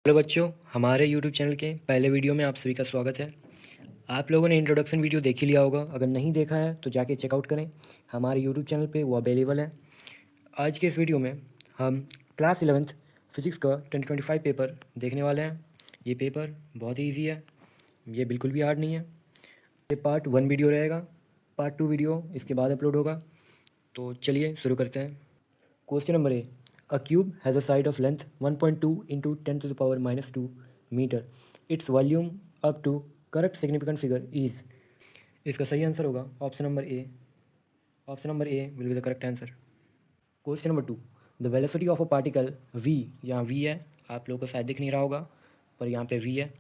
Hello बच्चों, हमारे YouTube channel के पहले वीडियो में आप सभी का स्वागत है। आप लोगों ने इंट्रोडक्शन वीडियो देख ही लिया होगा। अगर नहीं देखा है तो जाके चेकआउट करें, हमारे यूट्यूब चैनल पे वो अवेलेबल है। आज के इस वीडियो में हम क्लास 11th फिज़िक्स का 2025 पेपर देखने वाले हैं। ये पेपर बहुत ही ईजी है, ये बिल्कुल भी हार्ड नहीं है। ये पार्ट 1 वीडियो रहेगा, पार्ट 2 वीडियो इसके बाद अपलोड होगा। तो चलिए शुरू करते हैं। Question number A, a cube has a side of length 1.2 into 10 to the power minus 2 meter. Its volume up to correct significant figure is। इसका सही आंसर होगा option number A. Option number A will be the correct answer. Question number 2, the velocity of a particle v, यहाँ v है, आप लोगों को शायद दिख नहीं रहा होगा पर यहाँ पे v है।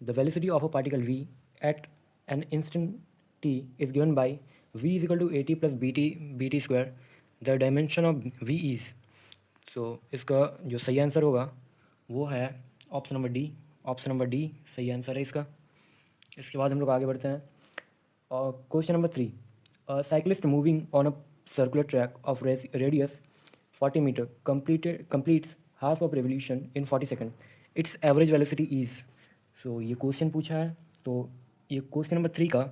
The velocity of a particle v at an instant t is given by v is equal to a t plus b t square. The dimension of v is. So इसका जो सही आंसर होगा वो है option number D. Option number D सही answer है इसका। इसके बाद हम लोग आगे बढ़ते हैं। और question number 3, cyclist moving on a circular track of radius 40 metre completes half of revolution in 40 second. Its average velocity is. So ये क्वेश्चन पूछा है, तो ये क्वेश्चन नंबर 3 का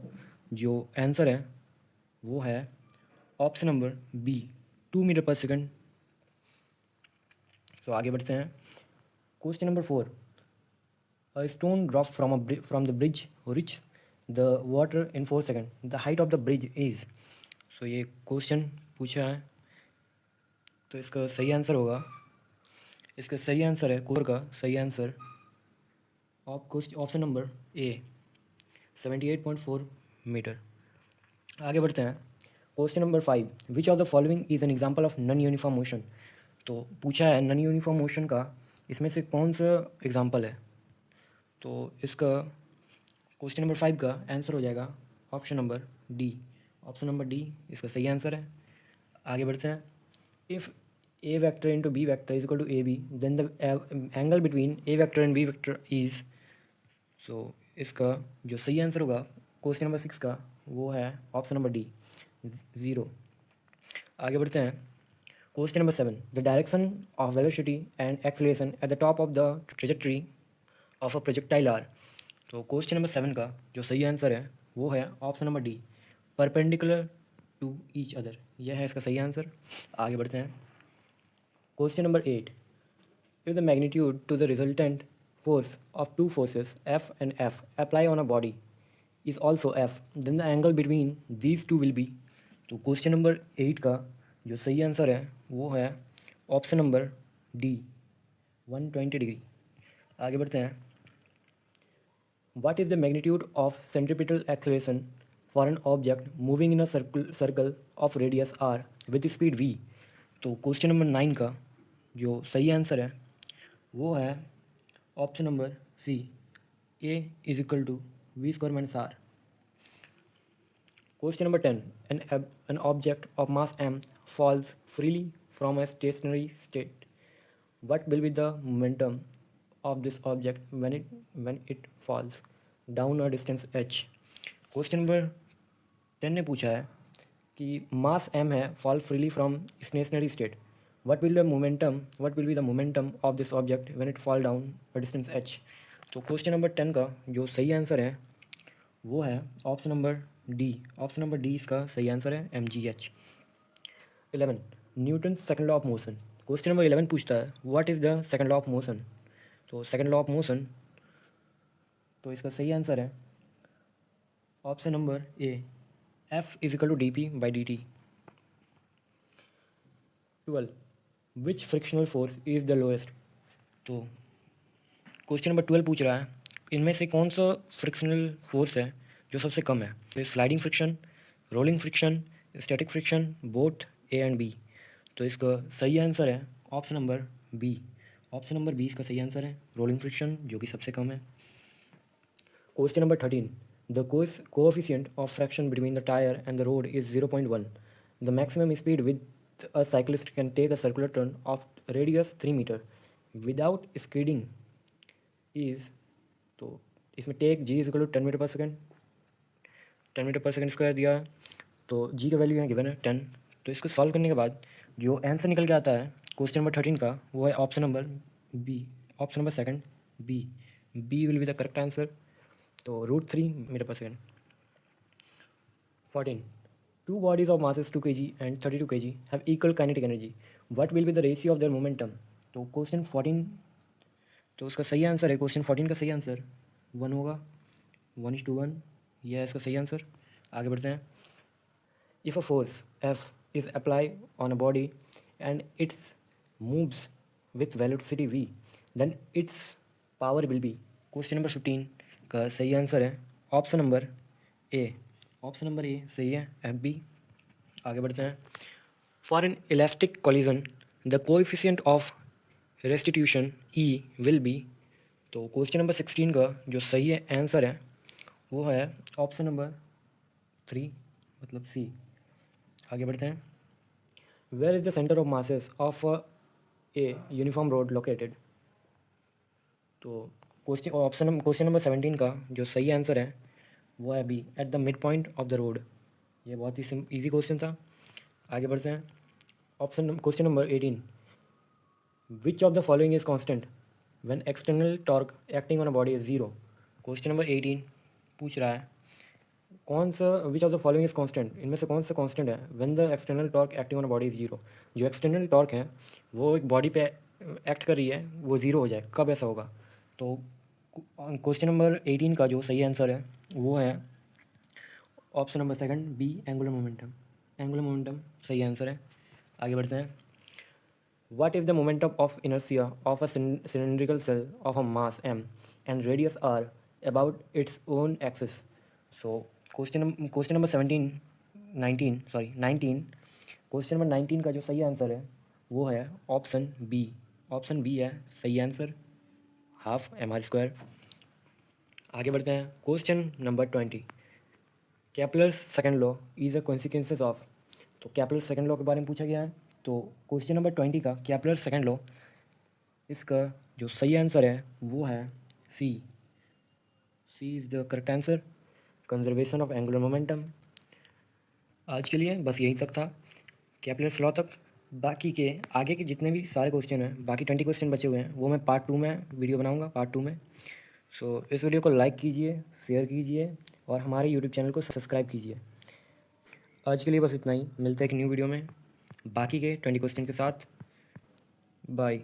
जो आंसर है वो है option number B, 2 metre per second. तो आगे बढ़ते हैं। Question number 4, a stone dropped from the bridge reach the water in 4 seconds. The height of the bridge is। सो ये क्वेश्चन पूछा है, तो इसका सही आंसर होगा, इसका सही आंसर है कोर का सही answer option number A, 78.4 metre. आगे बढ़ते हैं। Question number 5, which of the following is an example of non uniform motion. तो पूछा है नॉन यूनिफॉर्म मोशन का इसमें से कौन सा एग्जाम्पल है। तो इसका क्वेश्चन नंबर 5 का आंसर हो जाएगा option number D. Option number D इसका सही आंसर है। आगे बढ़ते हैं। If a vector into b vector is equal to a b then the angle between a vector and b vector is. So इसका जो सही आंसर होगा क्वेश्चन नंबर 6 का वो है ऑप्शन नंबर डी, 0। आगे बढ़ते हैं। Question number 7, the direction of velocity and acceleration at the top of the trajectory of a projectile are. तो क्वेश्चन नंबर 7 का जो सही आंसर है वो है option number D, perpendicular to each other. यह है इसका सही आंसर। आगे बढ़ते हैं। Question number 8, if the magnitude to the resultant force of two forces F and F apply on a body is also F then the angle between these two will be. तो question number 8 का जो सही answer है वो है option number D, 120 degree. आगे बढ़ते हैं। What is the magnitude of centripetal acceleration for an object moving in a circle of radius r with speed v। तो क्वेश्चन नंबर 9 का जो सही आंसर है वो है option number C, a is equal to v square minus r. Question number 10, an object of mass m falls freely from a stationary state. What will be the momentum of this object when it falls down a distance h। Question number 10 ने पूछा है कि मास m है, fall freely from stationery state, what will be the momentum of this object when it fall down a distance h। तो question number 10 का जो सही answer है वो है option number D. Option number D इसका सही आंसर है mgh। 11, Newton second law of motion. Question number 11 पूछता है what is the second law of motion. तो सेकंड लॉ ऑफ मोशन, तो इसका सही आंसर है option number A, F is equal to d p by d t. 12, which frictional force is the lowest. तो question number 12 पूछ रहा है इनमें से कौन सा फ्रिक्शनल फोर्स है जो सबसे कम है। तो sliding friction, rolling friction, static friction, both A and B. तो इसका सही आंसर है option number B. Option number B इसका सही आंसर है, रोलिंग फ्रिक्शन, जो कि सबसे कम है। Question number 13, the coefficient of friction between the tire and the road is 0.1. The maximum speed with a cyclist can take a circular turn of radius 3 meter without skidding is। तो इसमें take g is equal to 10 metre per second, 10 metre per second square दिया है, तो जी का value यहाँ given है 10। तो इसको सॉल्व करने के बाद जो आंसर निकल के आता है क्वेश्चन नंबर 13 का वो है option number B, option number second, B, B will be the correct answer. तो √3 metre per second. 14. Two bodies of masses 2 kg and 32 kg have equal kinetic energy. What will be the ratio of their momentum? तो question 14, तो उसका सही answer है, question 14 का सही answer 1 होगा, 1:1, यह है इसका सही आंसर। आगे बढ़ते हैं। If a force F is applied on a body and it moves with velocity v, then its power will be, question number 15 का सही आंसर है ऑप्शन नंबर ए, ऑप्शन नंबर ए सही है, FB। आगे बढ़ते हैं। For an elastic collision the coefficient of restitution E will be, तो question number 16 का जो सही है आंसर है वो है ऑप्शन नंबर 3, मतलब सी। आगे बढ़ते हैं। Where is the centre of masses of a uniform rod located, तो क्वेश्चन नंबर 17 का जो सही आंसर है वो है B, at the mid point of the rod. ये बहुत ही ईजी क्वेश्चन था। आगे बढ़ते हैं। Question number 18, which of the following is constant when external torque acting on a body is zero. Question number 18 पूछ रहा है कौन सा, विच of the following is constant, इनमें से कौन सा कांस्टेंट है when the external torque acting on a body is zero. जो एक्सटर्नल टॉर्क है वो एक बॉडी पे एक्ट कर रही है वो ज़ीरो हो जाए, कब ऐसा होगा। तो क्वेश्चन नंबर 18 का जो सही आंसर है वो है option number second B, angular momentum. Angular momentum सही आंसर है। आगे बढ़ते हैं। What is the momentum of inertia of a cylindrical cell of a mass m and radius r about its own axis? So question number 19, question number 19 का जो सही answer है वो है ऑप्शन बी, ऑप्शन बी है सही answer, half mr²। आगे बढ़ते हैं। Question number 20, Kepler's second law is a consequences of, तो केपलर सेकंड लॉ के बारे में पूछा गया है। तो क्वेश्चन नंबर 20 का केपलर सेकंड लॉ, इसका जो सही आंसर है वो है C, C is the correct answer, conservation of angular momentum. आज के लिए बस यही तक था, केपलर्स लॉ तक। बाकी के आगे के जितने भी सारे क्वेश्चन हैं, बाकी 20 क्वेश्चन बचे हुए हैं, वो मैं पार्ट 2 में वीडियो बनाऊंगा, पार्ट 2 में। सो इस वीडियो को लाइक कीजिए, शेयर कीजिए और हमारे यूट्यूब चैनल को सब्सक्राइब कीजिए। आज के लिए बस इतना ही, मिलते हैं एक न्यू वीडियो में बाकी के 20 क्वेश्चन के साथ। बाय।